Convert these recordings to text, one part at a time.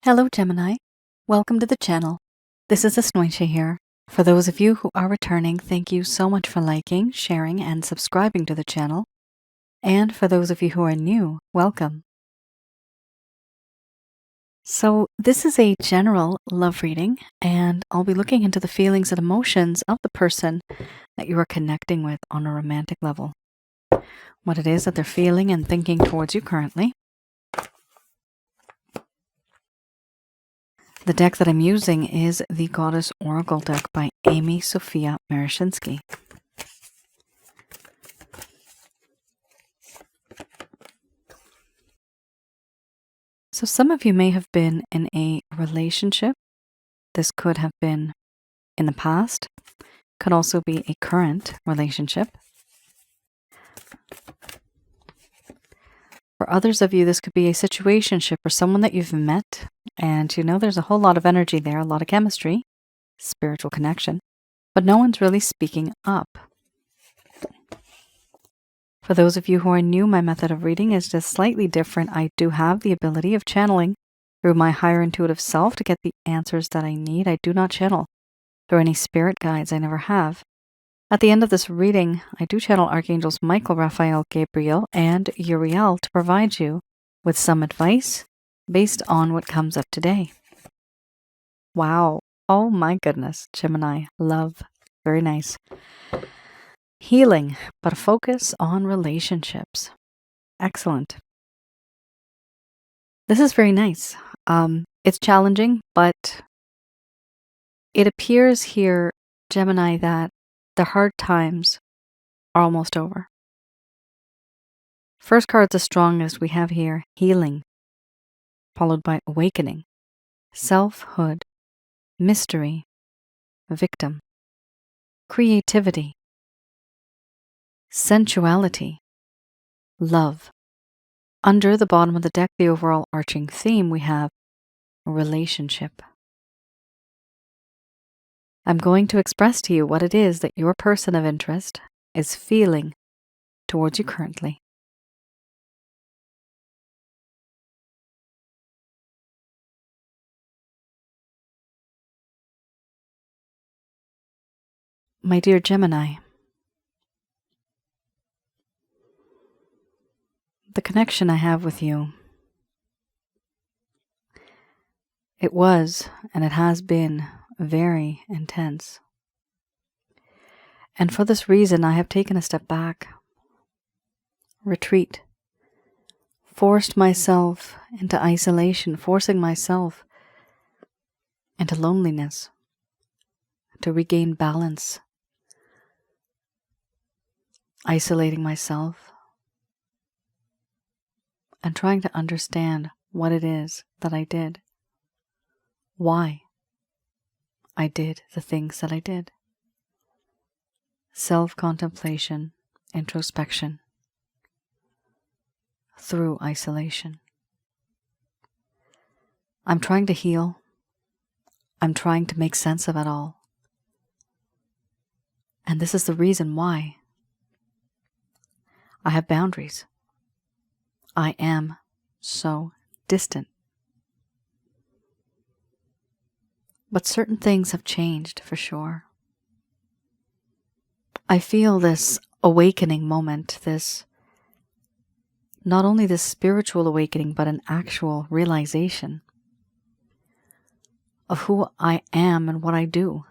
Hello, Gemini. Welcome to the channel. This is Asnointia here. For those of you who are returning, thank you so much for liking, sharing, and subscribing to the channel. And for those of you who are new, welcome. So this is a general love reading, and I'll be looking into the feelings and emotions of the person that you are connecting with on a romantic level. What it is that they're feeling and thinking towards you currently. The deck that I'm using is the Goddess Oracle deck by Amy Sophia Marashinsky. So some of you may have been in a relationship. This could have been in the past, could also be a current relationship. For others of you, this could be a situationship or someone that you've met, and you know there's a whole lot of energy there, a lot of chemistry, spiritual connection, but no one's really speaking up. For those of you who are new, my method of reading is just slightly different. I do have the ability of channeling through my higher intuitive self to get the answers that I need. I do not channel through any spirit guides. I never have. At the end of this reading, I do channel Archangels Michael, Raphael, Gabriel, and Uriel to provide you with some advice based on what comes up today. Wow. Oh my goodness. Gemini. Love. Very nice. Healing, but a focus on relationships. Excellent. This is very nice. It's challenging, but it appears here, Gemini, that the hard times are almost over. First card's the strongest we have here, healing, followed by awakening, selfhood, mystery, victim, creativity, sensuality, love. Under the bottom of the deck, the overall arching theme, we have relationship. I'm going to express to you what it is that your person of interest is feeling towards you currently. My dear Gemini, the connection I have with you, it was and it has been very intense. And for this reason, I have taken a step back, retreat, forced myself into isolation, forcing myself into loneliness to regain balance, isolating myself and trying to understand what it is that I did, why I did the things that I did. Self-contemplation, introspection, through isolation. I'm trying to heal. I'm trying to make sense of it all. And this is the reason why I have boundaries. I am so distant. But certain things have changed for sure. I feel this awakening moment, not only this spiritual awakening, but an actual realization of who I am and what I do.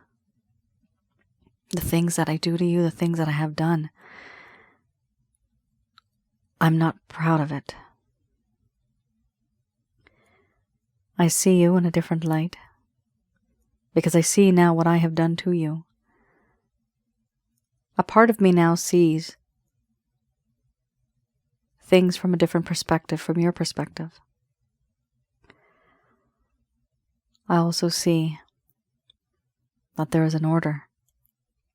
The things that I do to you, the things that I have done. I'm not proud of it. I see you in a different light because I see now what I have done to you. A part of me now sees things from a different perspective, from your perspective. I also see that there is an order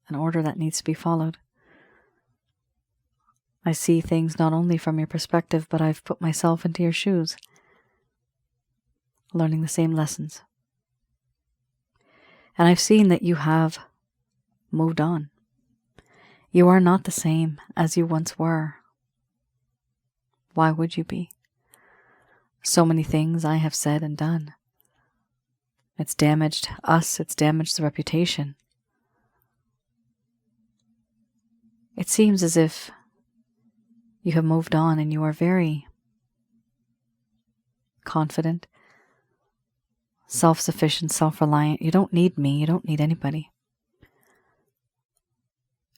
that needs to be followed. I see things not only from your perspective, but I've put myself into your shoes, learning the same lessons. And I've seen that you have moved on. You are not the same as you once were. Why would you be? So many things I have said and done It's damaged us. It's damaged the reputation. It seems as if you have moved on and you are very confident, self-sufficient, self-reliant. You don't need me. You don't need anybody.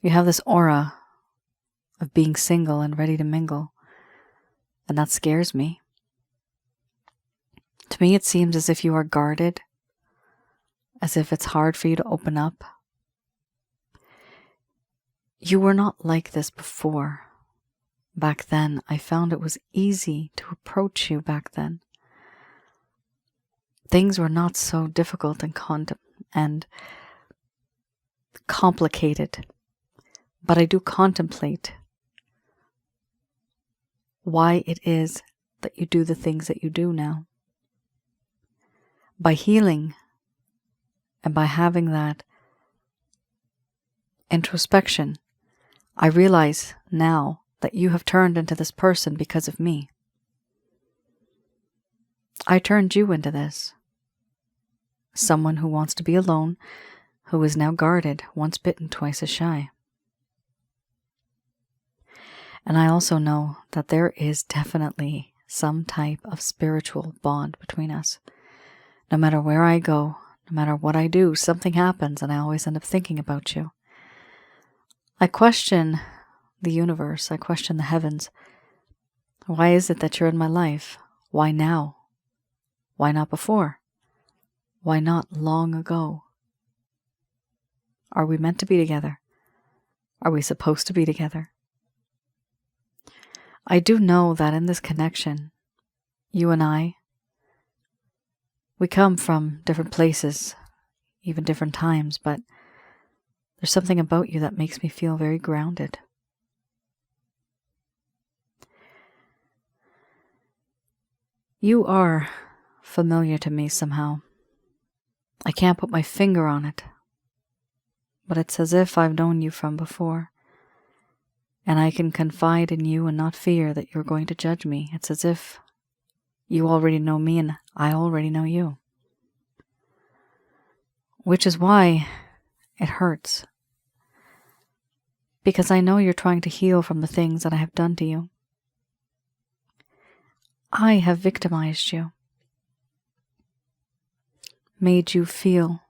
You have this aura of being single and ready to mingle, and that scares me. To me, it seems as if you are guarded, as if it's hard for you to open up. You were not like this before. Back then, I found it was easy to approach you back then. Things were not so difficult and complicated. But I do contemplate why it is that you do the things that you do now. By healing and by having that introspection, I realize now that you have turned into this person because of me. I turned you into this. Someone who wants to be alone, who is now guarded, once bitten, twice as shy. And I also know that there is definitely some type of spiritual bond between us. No matter where I go, no matter what I do, something happens and I always end up thinking about you. I question the universe. I question the heavens. Why is it that you're in my life? Why now? Why not before? Why not long ago? Are we meant to be together? Are we supposed to be together? I do know that in this connection, you and I, we come from different places, even different times, but there's something about you that makes me feel very grounded. You are familiar to me somehow. I can't put my finger on it, but it's as if I've known you from before. And I can confide in you and not fear that you're going to judge me. It's as if you already know me and I already know you. Which is why it hurts. Because I know you're trying to heal from the things that I have done to you. I have victimized you. Made you feel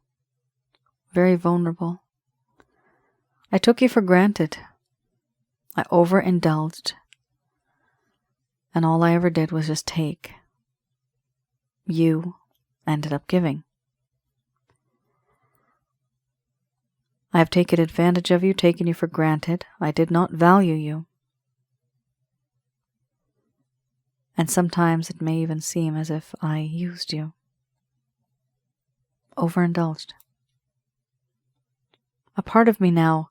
very vulnerable. I took you for granted. I overindulged, and all I ever did was just take. You ended up giving. I have taken advantage of you, taken you for granted. I did not value you. And sometimes it may even seem as if I used you. Overindulged. A part of me now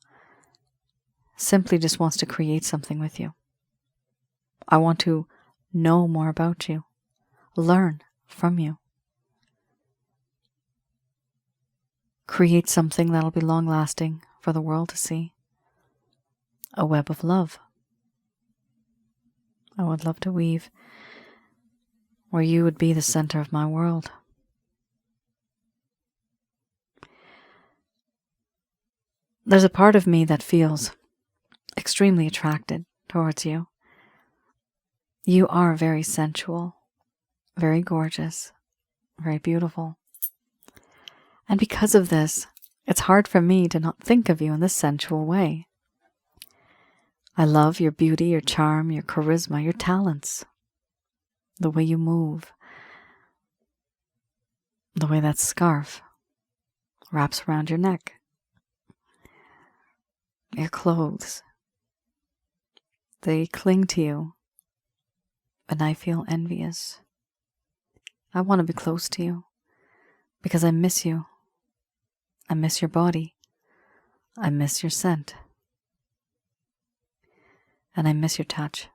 simply just wants to create something with you. I want to know more about you, learn from you. Create something that'll be long-lasting for the world to see. A web of love. I would love to weave where you would be the center of my world. There's a part of me that feels extremely attracted towards you. You are very sensual, very gorgeous, very beautiful. And because of this, it's hard for me to not think of you in this sensual way. I love your beauty, your charm, your charisma, your talents, the way you move, the way that scarf wraps around your neck, your clothes. They cling to you, and I feel envious. I want to be close to you because I miss you. I miss your body. I miss your scent. And I miss your touch.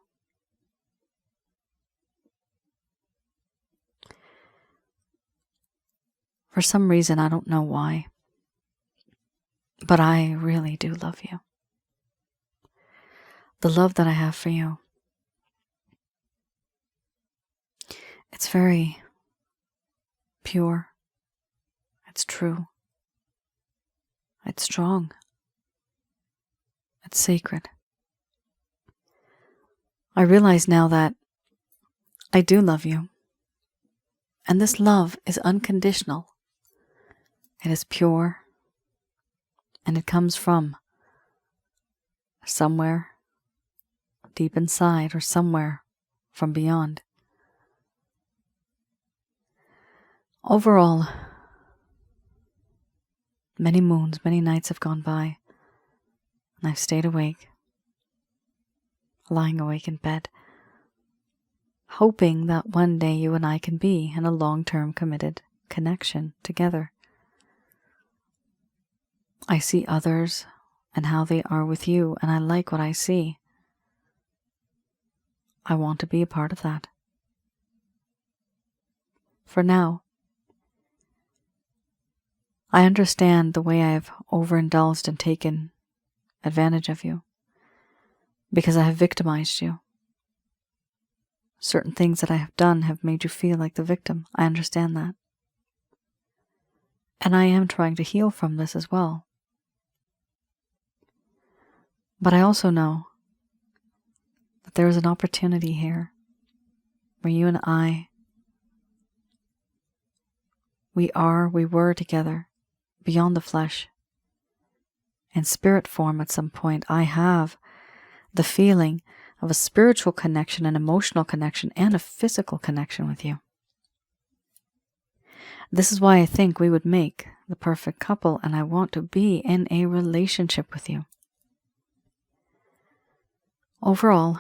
For some reason, I don't know why, but I really do love you. The love that I have for you, it's very pure. It's true. It's strong. It's sacred. I realize now that I do love you. And this love is unconditional. It is pure. And it comes from somewhere deep inside or somewhere from beyond. Overall, many moons, many nights have gone by, and I've stayed awake, lying awake in bed, hoping that one day you and I can be in a long-term committed connection together. I see others and how they are with you, and I like what I see. I want to be a part of that. For now, I understand the way I've overindulged and taken advantage of you, because I have victimized you. Certain things that I have done have made you feel like the victim. I understand that. And I am trying to heal from this as well. But I also know that there is an opportunity here where you and I, we were together beyond the flesh. In spirit form at some point, I have the feeling of a spiritual connection, an emotional connection, and a physical connection with you. This is why I think we would make the perfect couple, and I want to be in a relationship with you. Overall,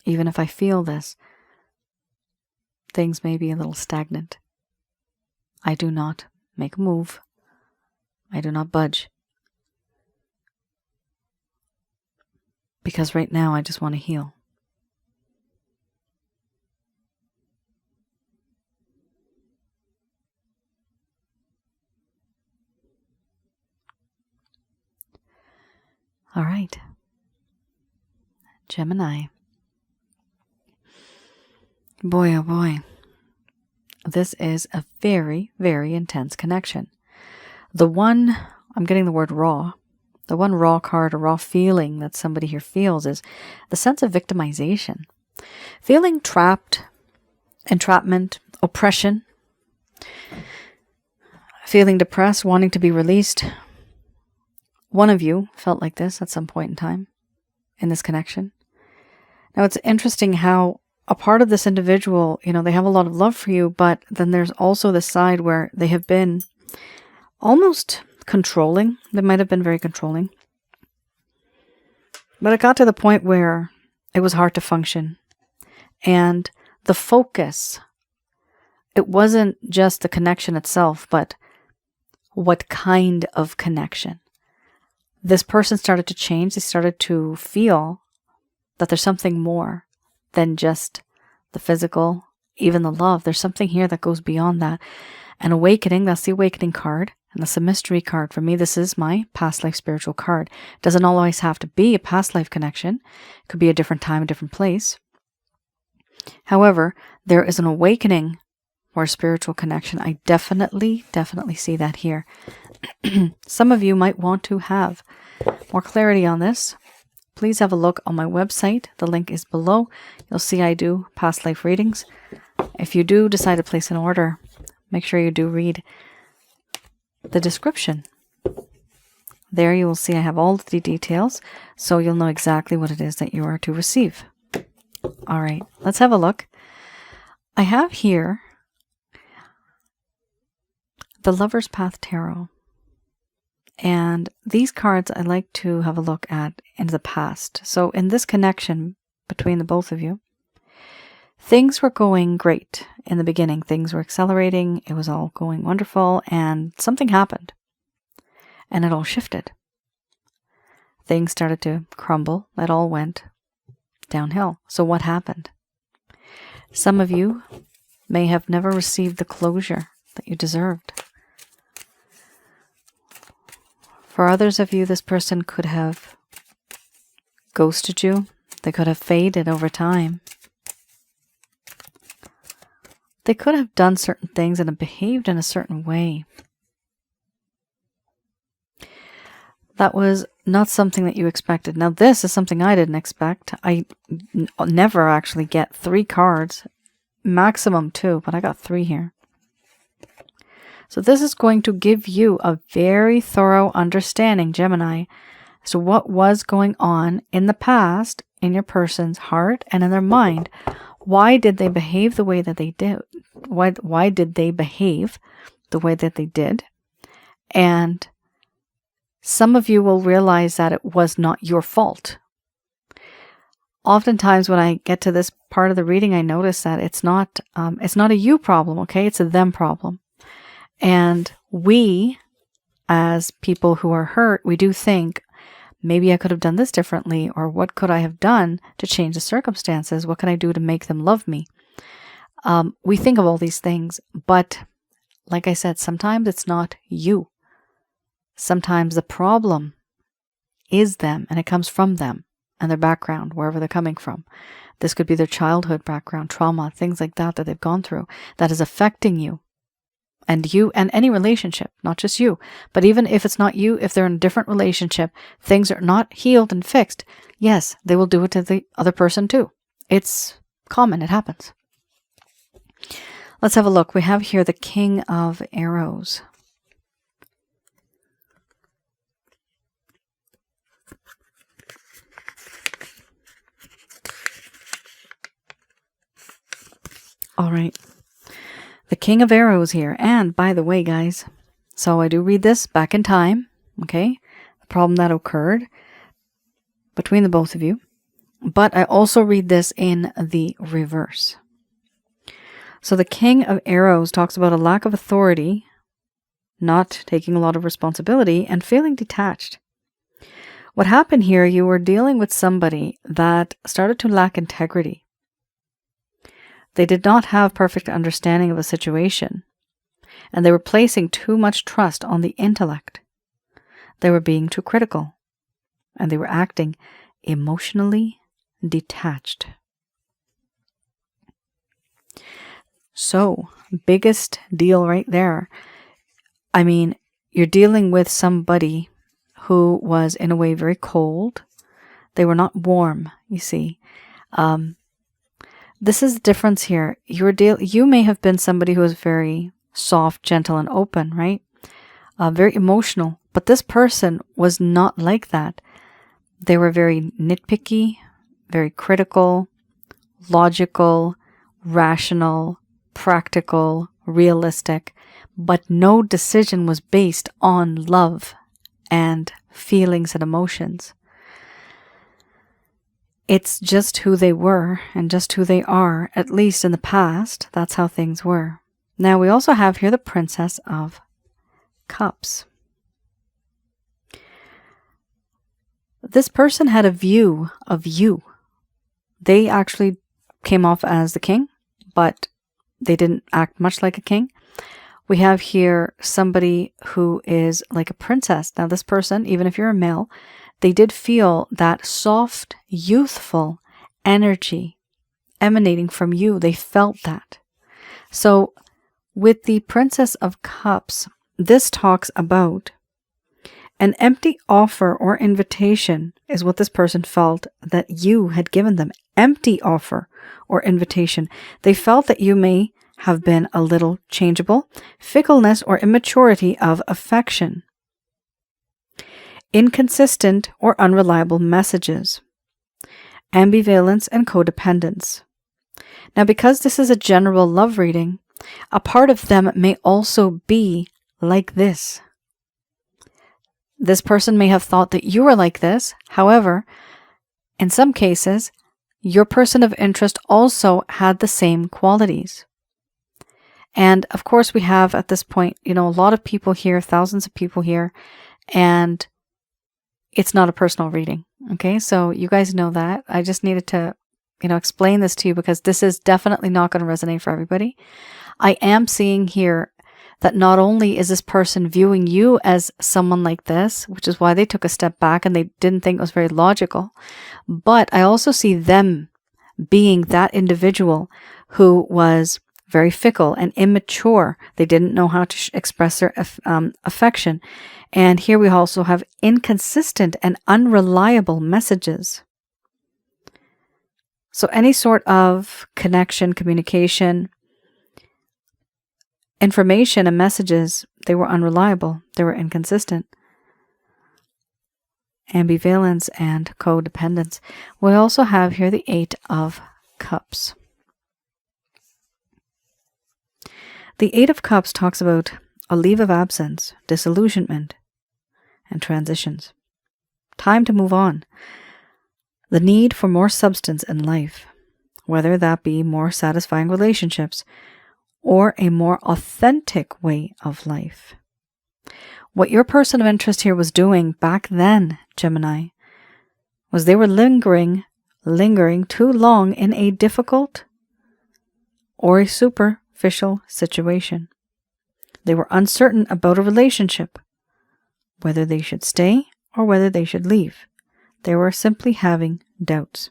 even if I feel this, things may be a little stagnant. I do not make a move. I do not budge. Because right now I just want to heal. All right. Gemini. Boy, oh boy. This is a very, very intense connection. I'm getting the word raw. The one raw card or raw feeling that somebody here feels is the sense of victimization. Feeling trapped, entrapment, oppression. Feeling depressed, wanting to be released. One of you felt like this at some point in time in this connection. Now it's interesting how a part of this individual, they have a lot of love for you, but then there's also the side where they have been almost controlling. They might have been very controlling. But it got to the point where it was hard to function. And the focus, it wasn't just the connection itself, but what kind of connection. This person started to change. They started to feel that there's something more than just the physical, even the love. There's something here that goes beyond that. An awakening, that's the awakening card. And that's a mystery card. For me, this is my past life spiritual card. It doesn't always have to be a past life connection. It could be a different time, a different place. However, there is an awakening or spiritual connection. I definitely see that here. Some of you might want to have more clarity on this. Please have a look on my website. The link is below. You'll see I do past life readings. If you do decide to place an order, make sure you do read the description. There you will see I have all the details, so you'll know exactly what it is that you are to receive. All right, let's have a look. I have here the Lover's Path Tarot. And these cards I like to have a look at in the past. So in this connection between the both of you, things were going great in the beginning. Things were accelerating. It was all going wonderful. And something happened. And it all shifted. Things started to crumble. It all went downhill. So what happened? Some of you may have never received the closure that you deserved. For others of you, this person could have ghosted you. They could have faded over time. they could have done certain things and have behaved in a certain way. That was not something that you expected. Now, this is something I didn't expect. I never actually get 3 cards, maximum 2, but I got 3 here. So this is going to give you a very thorough understanding, Gemini, as to what was going on in the past in your person's heart and in their mind. Why did they behave the way that they did? Why did they behave the way that they did? And some of you will realize that it was not your fault. Oftentimes when I get to this part of the reading, I notice that it's not a you problem, okay? It's a them problem. And we, as people who are hurt, we do think, maybe I could have done this differently, or what could I have done to change the circumstances? What can I do to make them love me? We think of all these things, but like I said, sometimes it's not you. Sometimes the problem is them, and it comes from them and their background, wherever they're coming from. This could be their childhood background, trauma, things like that they've gone through that is affecting you. And you and any relationship, not just you, but even if it's not you, if they're in a different relationship, things are not healed and fixed. Yes, they will do it to the other person too. It's common, it happens. Let's have a look. We have here the King of Arrows. All right. The King of Arrows here. And by the way, guys, so I do read this back in time, okay? The problem that occurred between the both of you. But I also read this in the reverse. So the King of Arrows talks about a lack of authority, not taking a lot of responsibility, and feeling detached. What happened here, you were dealing with somebody that started to lack integrity. They did not have perfect understanding of a situation, and they were placing too much trust on the intellect. They were being too critical, and they were acting emotionally detached. So, biggest deal right there. I mean, you're dealing with somebody who was in a way very cold. They were not warm, you see. This is the difference here. You may have been somebody who was very soft, gentle, and open, right? Very emotional. But this person was not like that. They were very nitpicky, very critical, logical, rational, practical, realistic. But no decision was based on love and feelings and emotions. It's just who they were and just who they are, at least in the past. That's how things were. Now we also have here the Princess of Cups. This person had a view of you. They actually came off as the king, but they didn't act much like a king. We have here somebody who is like a princess. Now this person, even if you're a male, they did feel that soft, youthful energy emanating from you. They felt that. So with the Princess of Cups, this talks about an empty offer or invitation is what this person felt that you had given them. Empty offer or invitation. They felt that you may have been a little changeable, fickleness or immaturity of affection. Inconsistent or unreliable messages, ambivalence and codependence. Now, because this is a general love reading, a part of them may also be like this. This person may have thought that you were like this. However, in some cases, your person of interest also had the same qualities. And of course, we have at this point, a lot of people here, thousands of people here, and it's not a personal reading, okay? So you guys know that. I just needed to, explain this to you because this is definitely not going to resonate for everybody. I am seeing here that not only is this person viewing you as someone like this, which is why they took a step back and they didn't think it was very logical, but I also see them being that individual who was very fickle and immature. They didn't know how to express their affection. And here we also have inconsistent and unreliable messages. So any sort of connection, communication, information and messages, they were unreliable. They were inconsistent. Ambivalence and codependence. We also have here the 8 of Cups. The 8 of Cups talks about a leave of absence, disillusionment, and transitions. Time to move on. The need for more substance in life, whether that be more satisfying relationships or a more authentic way of life. What your person of interest here was doing back then, Gemini, was they were lingering too long in a difficult or a superficial situation. They were uncertain about a relationship, whether they should stay or whether they should leave. They were simply having doubts.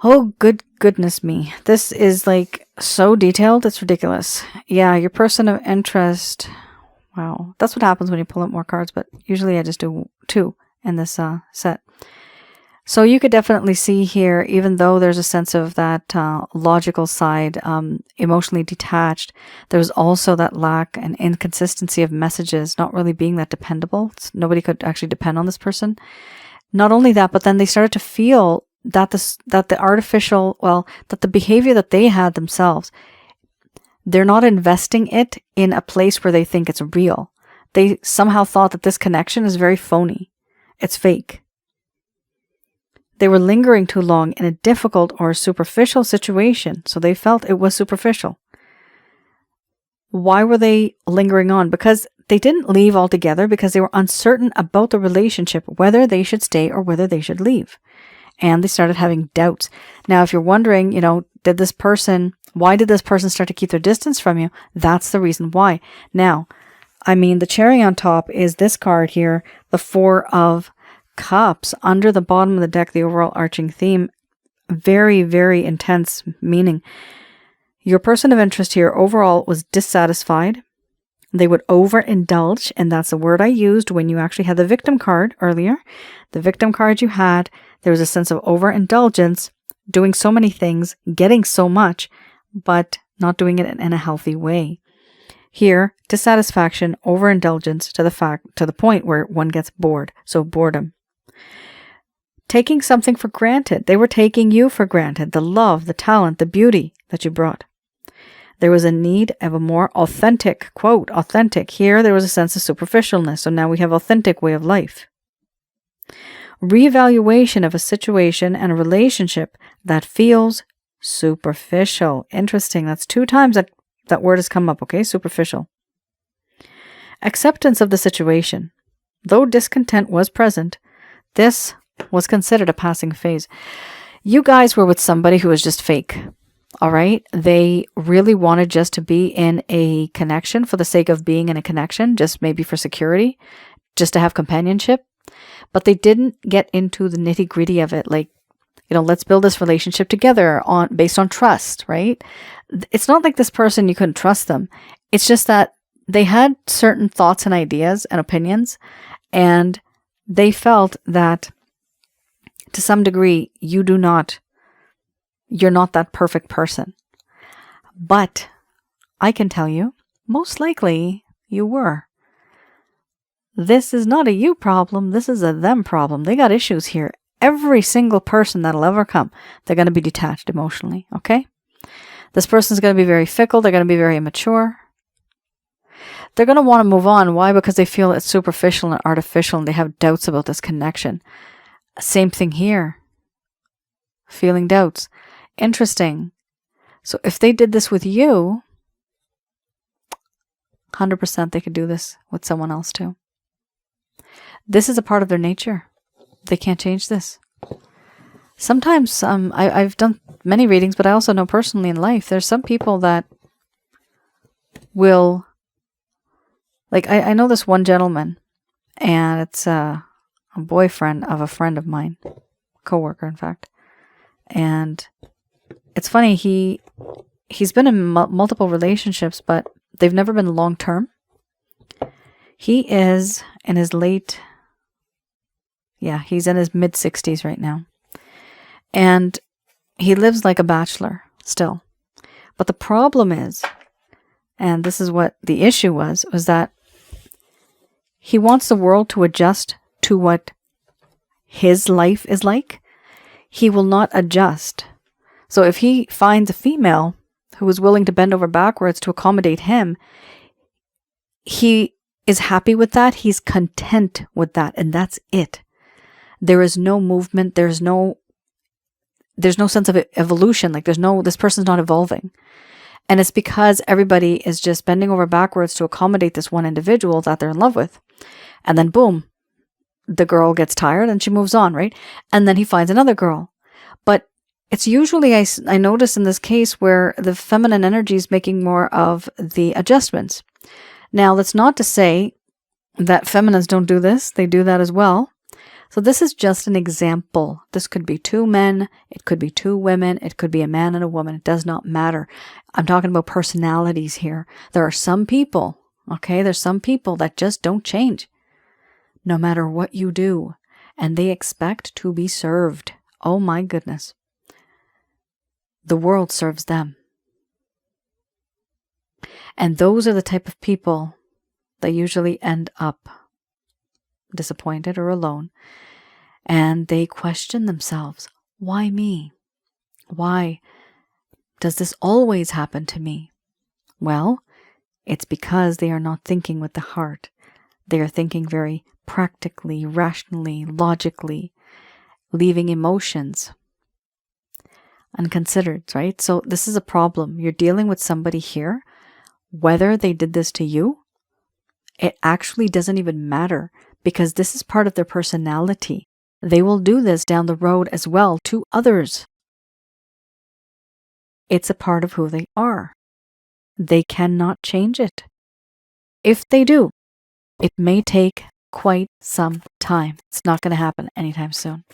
Oh, goodness me. This is like so detailed, it's ridiculous. Yeah, your person of interest. Wow. That's what happens when you pull out more cards, but usually I just do 2 in this set. So you could definitely see here, even though there's a sense of that logical side, emotionally detached, there's also that lack and inconsistency of messages, not really being that dependable. Nobody could actually depend on this person. Not only that, but then they started to feel that that the behavior that they had themselves, they're not investing it in a place where they think it's real. They somehow thought that this connection is very phony. It's fake. They were lingering too long in a difficult or superficial situation, so they felt it was superficial. Why were they lingering on? Because they didn't leave altogether, because they were uncertain about the relationship, whether they should stay or whether they should leave. And they started having doubts. Now, if you're wondering, why did this person start to keep their distance from you? That's the reason why. Now, the cherry on top is this card here, the 4 of Cups. Under the bottom of the deck, the overall arching theme, very, very intense meaning. Your person of interest here overall was dissatisfied. They would overindulge, and that's the word I used when you actually had the victim card earlier. The victim card you had, there was a sense of overindulgence, doing so many things, getting so much, but not doing it in a healthy way. Here, dissatisfaction, overindulgence to the point where one gets bored. So boredom. Taking something for granted. They were taking you for granted. The love, the talent, the beauty that you brought. There was a need of a more authentic, quote, authentic. Here, there was a sense of superficialness. So now we have authentic way of life. Reevaluation of a situation and a relationship that feels superficial. Interesting. That's 2 times that word has come up, okay? Superficial. Acceptance of the situation. Though discontent was present, this was considered a passing phase. You guys were with somebody who was just fake. All right. They really wanted just to be in a connection for the sake of being in a connection, just maybe for security, just to have companionship. But they didn't get into the nitty gritty of it. Like, let's build this relationship together based on trust, right? It's not like this person, you couldn't trust them. It's just that they had certain thoughts and ideas and opinions, and they felt that to some degree, you're not that perfect person. But I can tell you, most likely you were. This is not a you problem. This is a them problem. They got issues here. Every single person that'll ever come, they're going to be detached emotionally. Okay? This person's going to be very fickle. They're going to be very immature. They're going to want to move on. Why? Because they feel it's superficial and artificial, and they have doubts about this connection. Same thing here. Feeling doubts. Interesting. So if they did this with you, 100% they could do this with someone else too. This is a part of their nature. They can't change this. Sometimes I've done many readings, but I also know personally in life, there's some people that will, like I know this one gentleman, and it's a boyfriend of a friend of mine, coworker in fact. And it's funny, he he's been in multiple relationships, but they've never been long-term. He is in his he's in his mid-60s right now. And he lives like a bachelor still. But the problem is, and this is what the issue was that he wants the world to adjust to what his life is like. He will not adjust. So if he finds a female who is willing to bend over backwards to accommodate him, he is happy with that. He's content with that. And that's it. There is no movement. There's no sense of evolution. Like this person's not evolving. And it's because everybody is just bending over backwards to accommodate this one individual that they're in love with. And then boom, the girl gets tired and she moves on, right? And then he finds another girl. But it's usually, I notice in this case, where the feminine energy is making more of the adjustments. Now, that's not to say that feminines don't do this. They do that as well. So this is just an example. This could be two men. It could be two women. It could be a man and a woman. It does not matter. I'm talking about personalities here. There are some people, okay? There's some people that just don't change no matter what you do. And they expect to be served. Oh my goodness. The world serves them. And those are the type of people that usually end up disappointed or alone. And they question themselves. Why me? Why does this always happen to me? Well, it's because they are not thinking with the heart. They are thinking very practically, rationally, logically, leaving emotions unconsidered, right? So this is a problem. You're dealing with somebody here. Whether they did this to you, it actually doesn't even matter, because this is part of their personality. They will do this down the road as well to others. It's a part of who they are. They cannot change it. If they do, it may take quite some time. It's not going to happen anytime soon.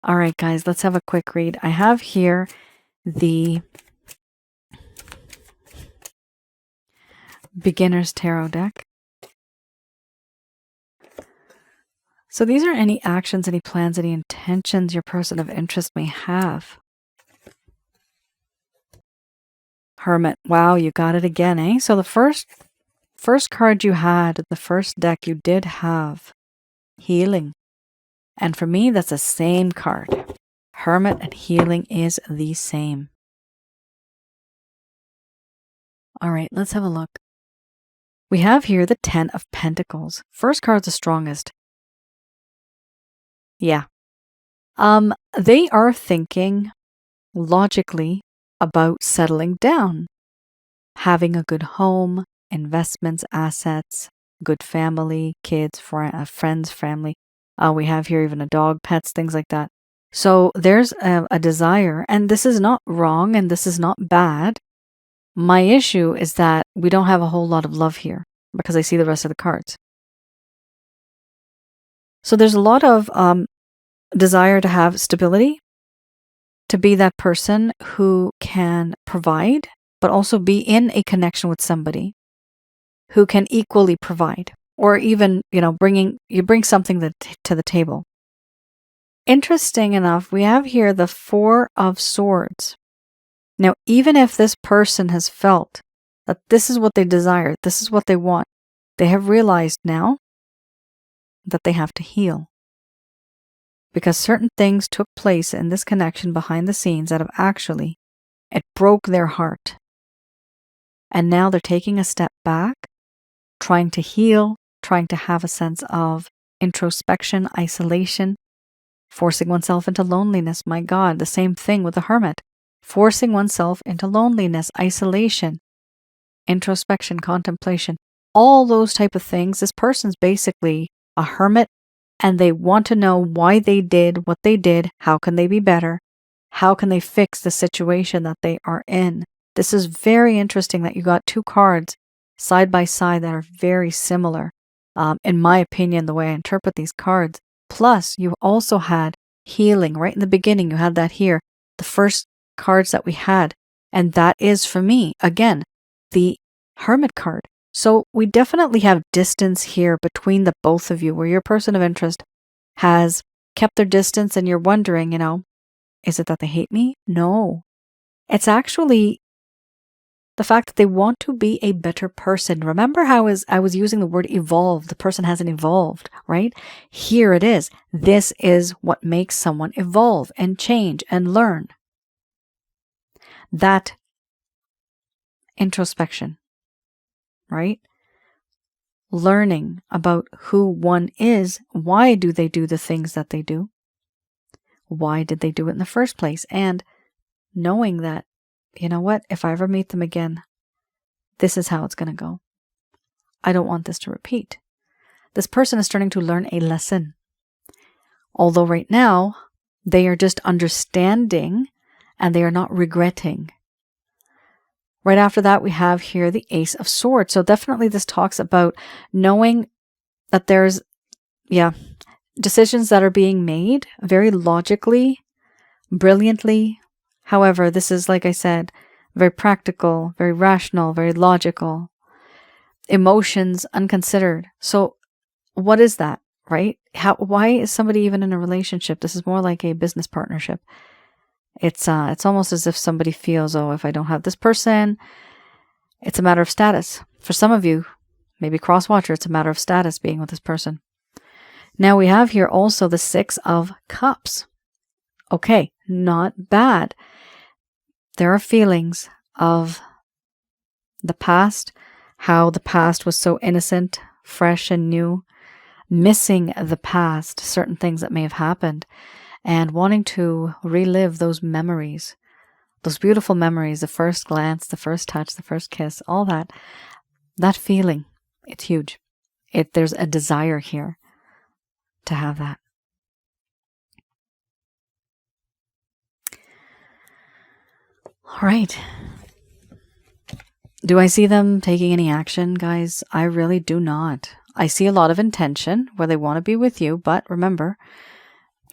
All right, guys, let's have a quick read. I have here the Beginner's Tarot deck. So these are any actions, any plans, any intentions your person of interest may have. Hermit. Wow, you got it again, eh? So the first card you had, the first deck, you did have healing. And for me, that's the same card. Hermit and healing is the same. All right, let's have a look. We have here the 10 of Pentacles. First card's the strongest. Yeah. They are thinking logically about settling down, having a good home, investments, assets, good family, kids, friends, family. We have here even a dog, pets, things like that. So there's a desire, and this is not wrong and this is not bad. My issue is that we don't have a whole lot of love here because I see the rest of the cards. So there's a lot of desire to have stability, to be that person who can provide, but also be in a connection with somebody who can equally provide, or even, bring something to the table. Interesting enough, we have here the 4 of Swords. Now, even if this person has felt that this is what they desire, this is what they want, they have realized now that they have to heal. Because certain things took place in this connection behind the scenes that have actually, it broke their heart. And now they're taking a step back, trying to heal, trying to have a sense of introspection, isolation, forcing oneself into loneliness. My God, the same thing with the Hermit. Forcing oneself into loneliness, isolation, introspection, contemplation, all those type of things. This person's basically a hermit, and they want to know why they did what they did. How can they be better? How can they fix the situation that they are in? This is very interesting that you got 2 cards side by side that are very similar. In my opinion, the way I interpret these cards. Plus, you also had healing right in the beginning. You had that here. The first cards that we had, And that is, for me, again, the Hermit card. So we definitely have distance here between the both of you, where your person of interest has kept their distance and you're wondering, is it that they hate me? No. It's actually the fact that they want to be a better person. Remember how I was using the word evolve? The person hasn't evolved, right? Here it is. This is what makes someone evolve and change and learn. That introspection, right? Learning about who one is. Why do they do the things that they do? Why did they do it in the first place? And knowing that, you know what, if I ever meet them again, this is how it's going to go. I don't want this to repeat. This person is starting to learn a lesson. Although right now, they are just understanding and they are not regretting. Right after that, we have here the Ace of Swords. So definitely this talks about knowing that there's, decisions that are being made very logically, brilliantly. However, this is, like I said, very practical, very rational, very logical. Emotions unconsidered. So what is that, right? Why is somebody even in a relationship? This is more like a business partnership. It's almost as if somebody feels, oh, if I don't have this person, it's a matter of status. For some of you, maybe cross-watcher, it's a matter of status being with this person. Now we have here also the Six of Cups. Okay, not bad. There are feelings of the past, how the past was so innocent, fresh and new, missing the past, certain things that may have happened, and wanting to relive those memories, those beautiful memories, the first glance, the first touch, the first kiss, all that. That feeling, it's huge. There's a desire here to have that. All right. Do I see them taking any action, guys? I really do not. I see a lot of intention where they want to be with you, but remember,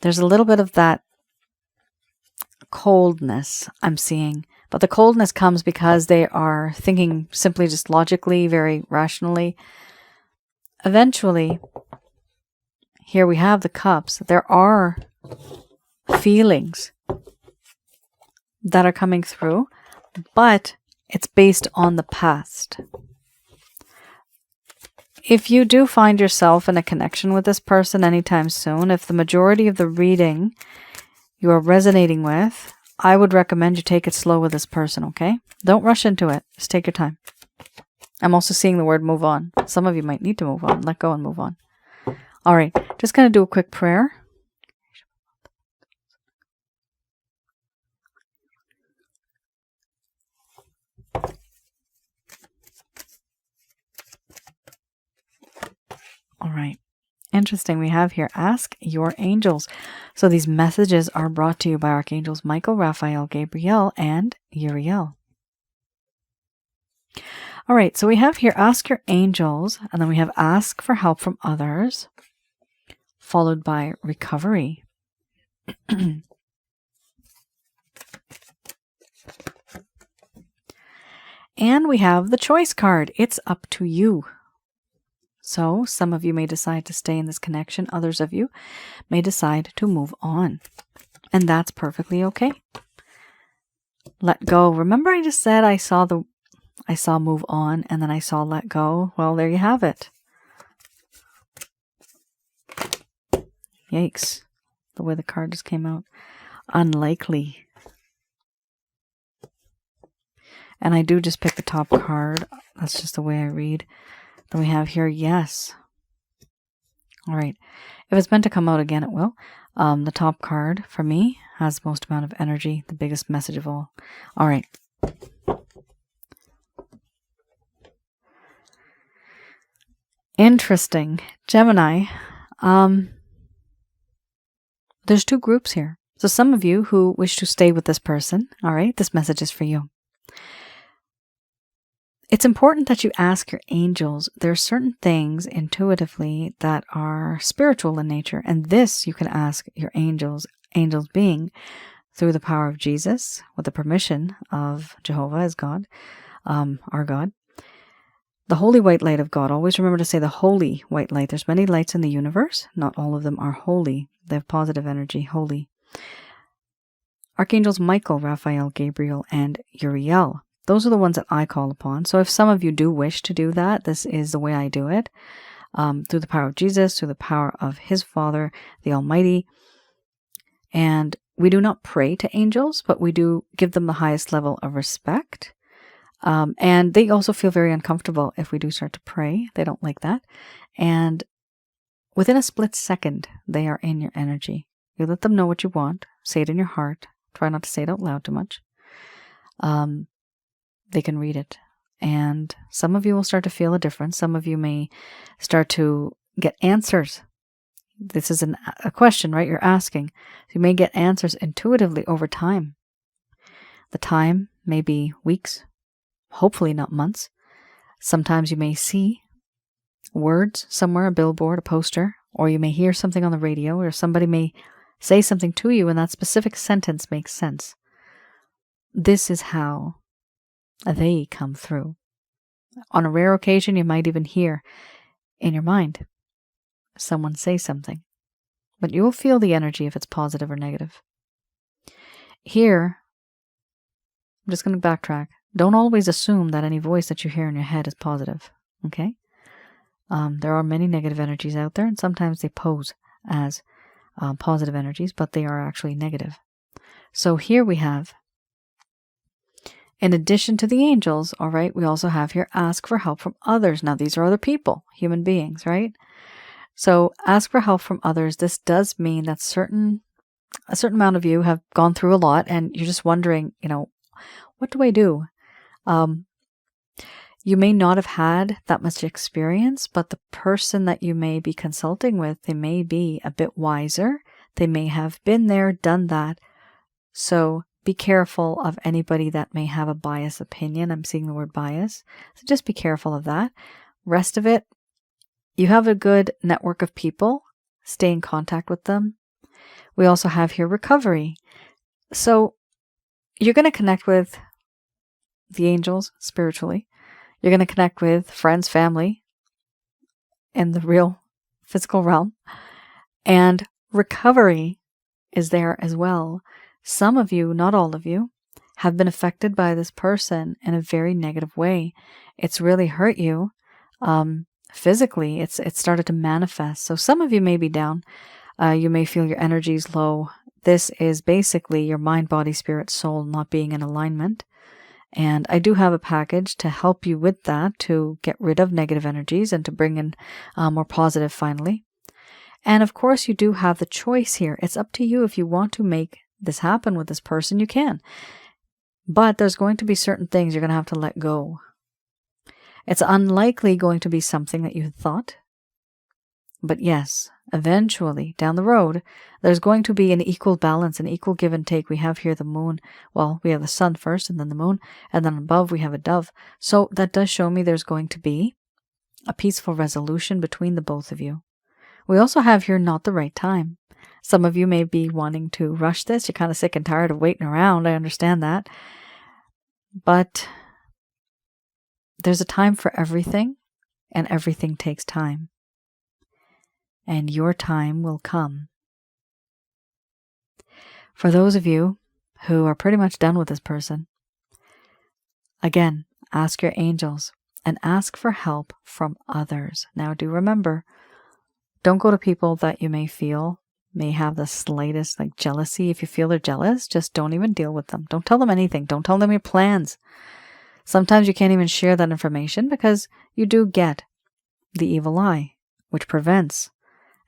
there's a little bit of that coldness I'm seeing. But the coldness comes because they are thinking simply just logically, very rationally. Eventually, here we have the Cups. There are feelings that are coming through, but it's based on the past. If you do find yourself in a connection with this person anytime soon, if the majority of the reading you are resonating with, I would recommend you take it slow with this person, okay? Don't rush into it. Just take your time. I'm also seeing the word move on. Some of you might need to move on. Let go and move on. All right. Just going to do a quick prayer. All right. Interesting. We have here, ask your angels. So these messages are brought to you by Archangels Michael, Raphael, Gabriel, and Uriel. All right. So we have here, ask your angels, and then we have ask for help from others, followed by recovery. And we have the choice card. It's up to you. So some of you may decide to stay in this connection. Others of you may decide to move on. And that's perfectly okay. Let go. Remember I just said I saw move on and then I saw let go. Well, there you have it. Yikes. The way the card just came out. Unlikely. And I do just pick the top card. That's just the way I read. Then we have here, yes. All right. If it's meant to come out again, it will. The top card, for me, has the most amount of energy, the biggest message of all. All right. Interesting. Gemini. There's two groups here. So some of you who wish to stay with this person, all right, this message is for you. It's important that you ask your angels. There are certain things intuitively that are spiritual in nature, and this you can ask your angels being through the power of Jesus, with the permission of Jehovah as God, our God. The holy white light of God. Always remember to say the holy white light. There's many lights in the universe. Not all of them are holy. They have positive energy, holy. Archangels Michael, Raphael, Gabriel, and Uriel. Those are the ones that I call upon. So if some of you do wish to do that, this is the way I do it. Through the power of Jesus, through the power of his Father, the Almighty. And we do not pray to angels, but we do give them the highest level of respect. And they also feel very uncomfortable if we do start to pray. They don't like that. And within a split second, they are in your energy. You let them know what you want. Say it in your heart. Try not to say it out loud too much. They can read it. And some of you will start to feel a difference. Some of you may start to get answers. This is a question, right? You're asking. You may get answers intuitively over time. The time may be weeks, hopefully not months. Sometimes you may see words somewhere, a billboard, a poster, or you may hear something on the radio, or somebody may say something to you and that specific sentence makes sense. This is how they come through. On a rare occasion, you might even hear in your mind someone say something, but you will feel the energy if it's positive or negative. Here, I'm just going to backtrack. Don't always assume that any voice that you hear in your head is positive, okay? There are many negative energies out there, and sometimes they pose as positive energies, but they are actually negative. So here we have, in addition to the angels, all right, we also have here, ask for help from others. Now, these are other people, human beings, right? So ask for help from others. This does mean that a certain amount of you have gone through a lot, and you're just wondering, what do I do? You may not have had that much experience, but the person that you may be consulting with, they may be a bit wiser. They may have been there, done that. So be careful of anybody that may have a biased opinion. I'm seeing the word bias. So just be careful of that. Rest of it, you have a good network of people. Stay in contact with them. We also have here recovery. So you're going to connect with the angels spiritually. You're going to connect with friends, family in the real physical realm. And recovery is there as well. Some of you, not all of you, have been affected by this person in a very negative way. It's really hurt you physically. It's started to manifest. So some of you may be down. You may feel your energy is low. This is basically your mind, body, spirit, soul not being in alignment. And I do have a package to help you with that, to get rid of negative energies and to bring in more positive finally. And of course, you do have the choice here. It's up to you. If you want to make this happen with this person, you can. But there's going to be certain things you're going to have to let go. It's unlikely going to be something that you thought. But yes, eventually, down the road, there's going to be an equal balance, an equal give and take. We have here the moon. Well, we have the sun first and then the moon. And then above we have a dove. So that does show me there's going to be a peaceful resolution between the both of you. We also have here not the right time. Some of you may be wanting to rush this. You're kind of sick and tired of waiting around. I understand that. But there's a time for everything, and everything takes time. And your time will come. For those of you who are pretty much done with this person, again, ask your angels and ask for help from others. Now, do remember, don't go to people that you may feel may have the slightest jealousy. If you feel they're jealous, just don't even deal with them. Don't tell them anything. Don't tell them your plans. Sometimes you can't even share that information because you do get the evil eye, which prevents,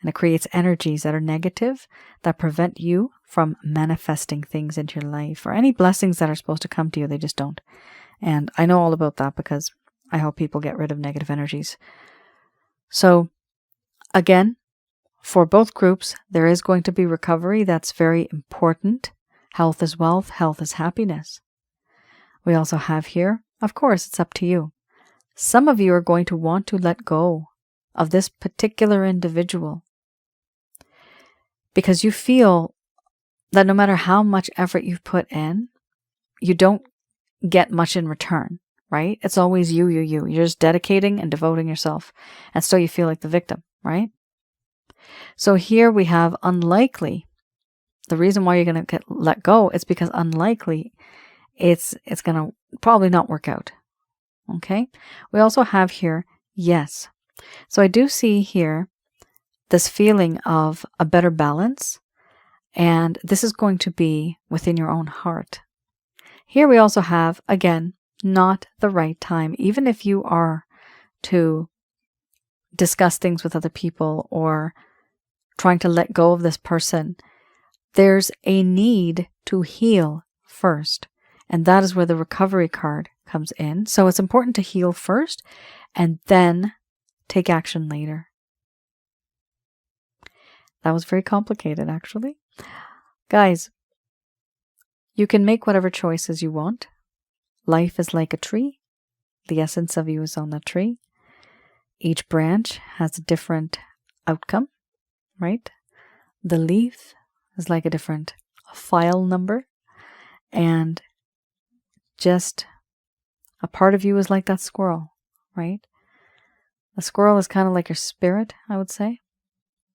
and it creates energies that are negative that prevent you from manifesting things into your life, or any blessings that are supposed to come to you. They just don't. And I know all about that because I help people get rid of negative energies. So again, for both groups, there is going to be recovery. That's very important. Health is wealth. Health is happiness. We also have here, of course, it's up to you. Some of you are going to want to let go of this particular individual because you feel that no matter how much effort you've put in, you don't get much in return, right? It's always you. You're just dedicating and devoting yourself, and still you feel like the victim, right? So here we have unlikely. The reason why you're going to get let go is because unlikely it's going to probably not work out. Okay? We also have here yes. So I do see here this feeling of a better balance, and this is going to be within your own heart. Here we also have, again, not the right time. Even if you are to discuss things with other people or trying to let go of this person, there's a need to heal first. And that is where the recovery card comes in. So it's important to heal first and then take action later. That was very complicated, actually. Guys, you can make whatever choices you want. Life is like a tree. The essence of you is on the tree. Each branch has a different outcome, right? The leaf is like a different file number. And just a part of you is like that squirrel, right? A squirrel is kind of like your spirit, I would say.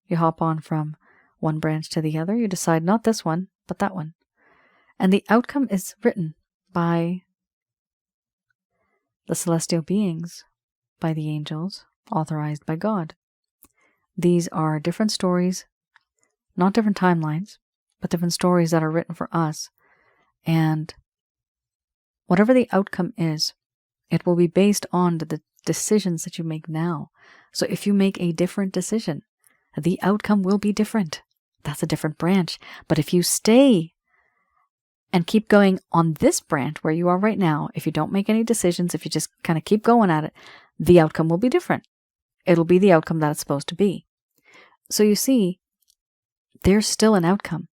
You hop on from one branch to the other. You decide not this one, but that one. And the outcome is written by the celestial beings, by the angels, authorized by God. These are different stories, not different timelines, but different stories that are written for us. And whatever the outcome is, it will be based on the decisions that you make now. So if you make a different decision, the outcome will be different. That's a different branch. But if you stay and keep going on this branch where you are right now, if you don't make any decisions, if you just kind of keep going at it, the outcome will be different. It'll be the outcome that it's supposed to be. So you see, there's still an outcome.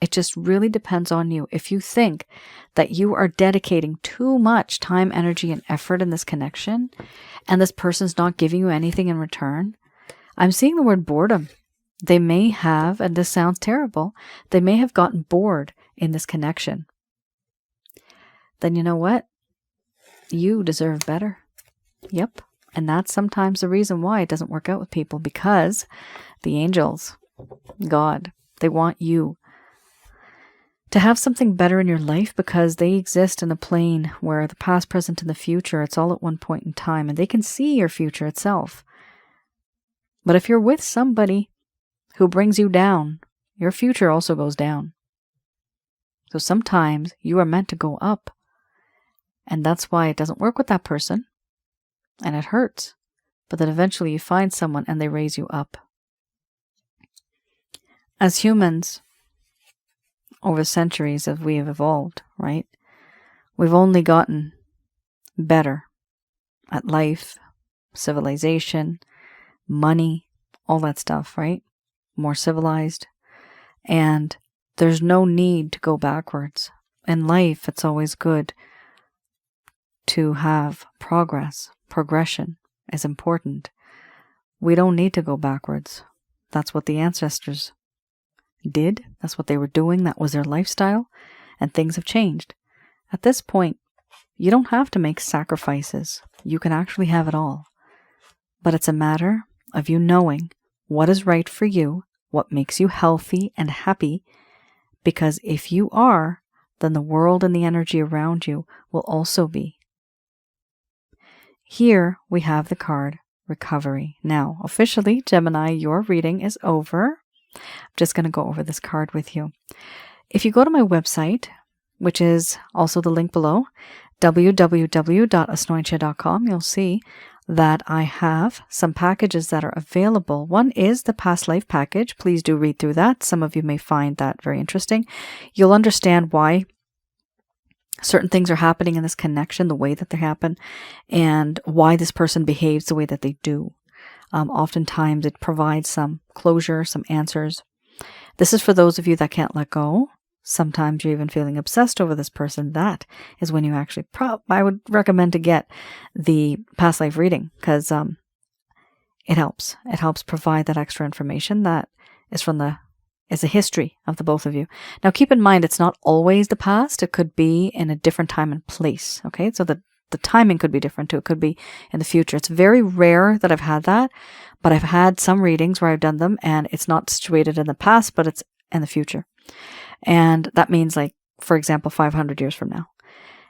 It just really depends on you. If you think that you are dedicating too much time, energy, and effort in this connection, and this person's not giving you anything in return, I'm seeing the word boredom. They may have, and this sounds terrible, they may have gotten bored in this connection. Then you know what? You deserve better. Yep. And that's sometimes the reason why it doesn't work out with people, because the angels, God, they want you to have something better in your life, because they exist in a plane where the past, present, and the future, it's all at one point in time, and they can see your future itself. But if you're with somebody who brings you down, your future also goes down. So sometimes you are meant to go up, and that's why it doesn't work with that person, and it hurts. But then eventually you find someone and they raise you up. As humans, over centuries as we have evolved, right? We've only gotten better at life, civilization, money, all that stuff, right? More civilized. And there's no need to go backwards. In life, it's always good to have progress. Progression is important. We don't need to go backwards. That's what the ancestors did. That's what they were doing. That was their lifestyle. And things have changed. At this point, you don't have to make sacrifices. You can actually have it all. But it's a matter of you knowing what is right for you, what makes you healthy and happy, because if you are, then the world and the energy around you will also be. Here we have the card Recovery. Now, officially, Gemini, your reading is over. I'm just going to go over this card with you. If you go to my website, which is also the link below, www.asnointia.com, you'll see that I have some packages that are available. One is the past life package. Please do read through that. Some of you may find that very interesting. You'll understand why certain things are happening in this connection, the way that they happen, and why this person behaves the way that they do. Oftentimes it provides some closure, some answers. This is for those of you that can't let go. Sometimes you're even feeling obsessed over this person. That is when you actually, I would recommend to get the past life reading, because it helps. It helps provide that extra information that is from the is a history of the both of you. Now, keep in mind, it's not always the past. It could be in a different time and place. Okay, so the timing could be different too. It could be in the future. It's very rare that I've had that, but I've had some readings where I've done them and it's not situated in the past, but it's in the future. And that means, like, for example, 500 years from now.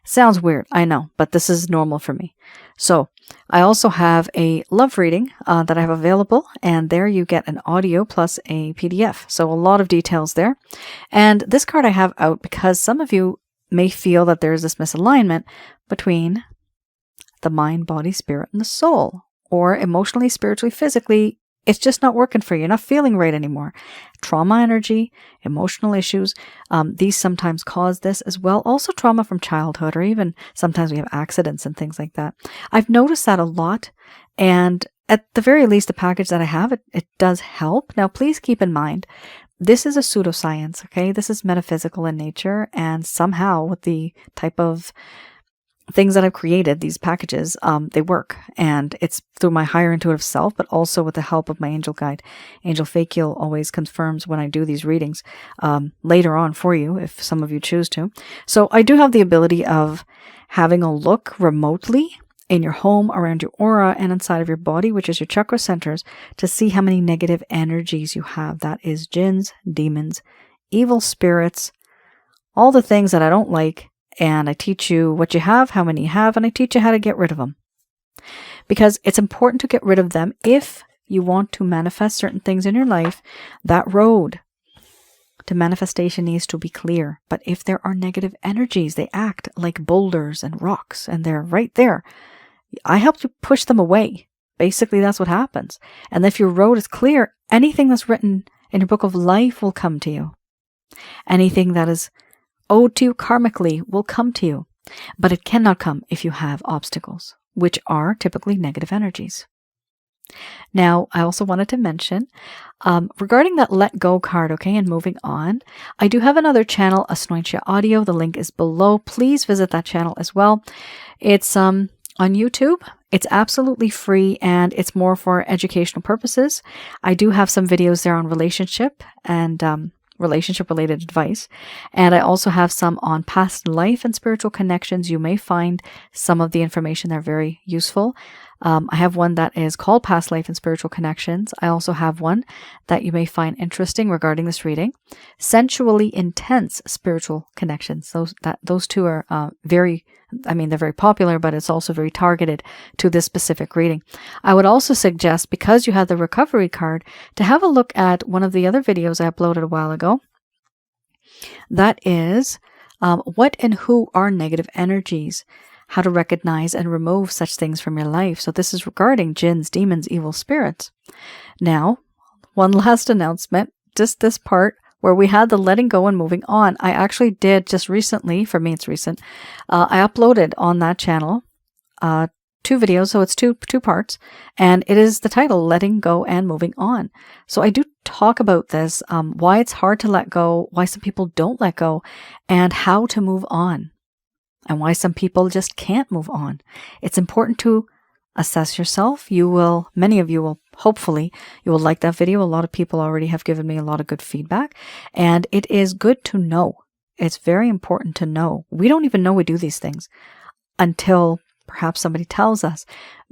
Sounds weird, I know, but this is normal for me. So I also have a love reading that I have available, and there you get an audio plus a PDF. So a lot of details there. And this card I have out because some of you may feel that there's this misalignment between the mind, body, spirit, and the soul, or emotionally, spiritually, physically. It's just not working for you. You're not feeling right anymore. Trauma energy, emotional issues, these sometimes cause this as well. Also trauma from childhood, or even sometimes we have accidents and things like that. I've noticed that a lot. And at the very least, the package that I have, it does help. Now, please keep in mind, this is a pseudoscience, okay? This is metaphysical in nature. And somehow with the type of things that I've created, these packages, they work. And it's through my higher intuitive self, but also with the help of my angel guide. Angel Fakil always confirms when I do these readings later on for you, if some of you choose to. So I do have the ability of having a look remotely in your home, around your aura, and inside of your body, which is your chakra centers, to see how many negative energies you have. That is jinns, demons, evil spirits, all the things that I don't like. And I teach you what you have, how many you have, and I teach you how to get rid of them. Because it's important to get rid of them if you want to manifest certain things in your life. That road to manifestation needs to be clear. But if there are negative energies, they act like boulders and rocks, and they're right there. I help you push them away. Basically, that's what happens. And if your road is clear, anything that's written in your book of life will come to you. Anything that is owed to you karmically will come to you, but it cannot come if you have obstacles, which are typically negative energies. Now, I also wanted to mention, regarding that let go card, okay, and moving on, I do have another channel, Asnointia Audio. The link is below. Please visit that channel as well. It's on YouTube. It's absolutely free and it's more for educational purposes. I do have some videos there on relationship and relationship related advice. And I also have some on past life and spiritual connections. You may find some of the information there very useful. I have one that is called Past Life and Spiritual Connections. I also have one that you may find interesting regarding this reading. Sensually Intense Spiritual Connections. Those two are they're very popular, but it's also very targeted to this specific reading. I would also suggest, because you have the recovery card, to have a look at one of the other videos I uploaded a while ago. That is, what and who are negative energies? How to recognize and remove such things from your life. So this is regarding jinns, demons, evil spirits. Now, one last announcement, just this part where we had the letting go and moving on. I actually did just recently, for me it's recent, I uploaded on that channel 2 videos, so it's two parts, and it is the title, Letting Go and Moving On. So I do talk about this, why it's hard to let go, why some people don't let go, and how to move on. And why some people just can't move on. It's important to assess yourself. Many of you will, hopefully, you will like that video. A lot of people already have given me a lot of good feedback. And it is good to know. It's very important to know. We don't even know we do these things until perhaps somebody tells us.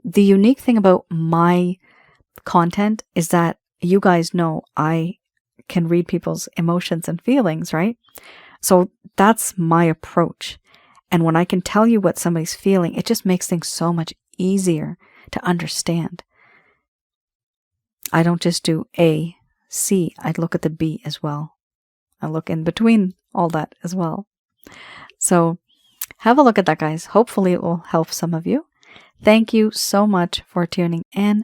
The unique thing about my content is that you guys know I can read people's emotions and feelings, right? So that's my approach. And when I can tell you what somebody's feeling, it just makes things so much easier to understand. I don't just do A, C, I look at the B as well. I look in between all that as well. So have a look at that, guys. Hopefully it will help some of you. Thank you so much for tuning in.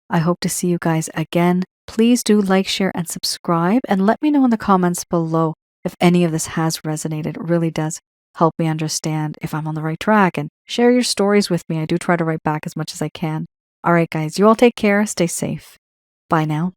I hope to see you guys again. Please do like, share, and subscribe. And let me know in the comments below if any of this has resonated. It really does help me understand if I'm on the right track, and share your stories with me. I do try to write back as much as I can. All right, guys, you all take care. Stay safe. Bye now.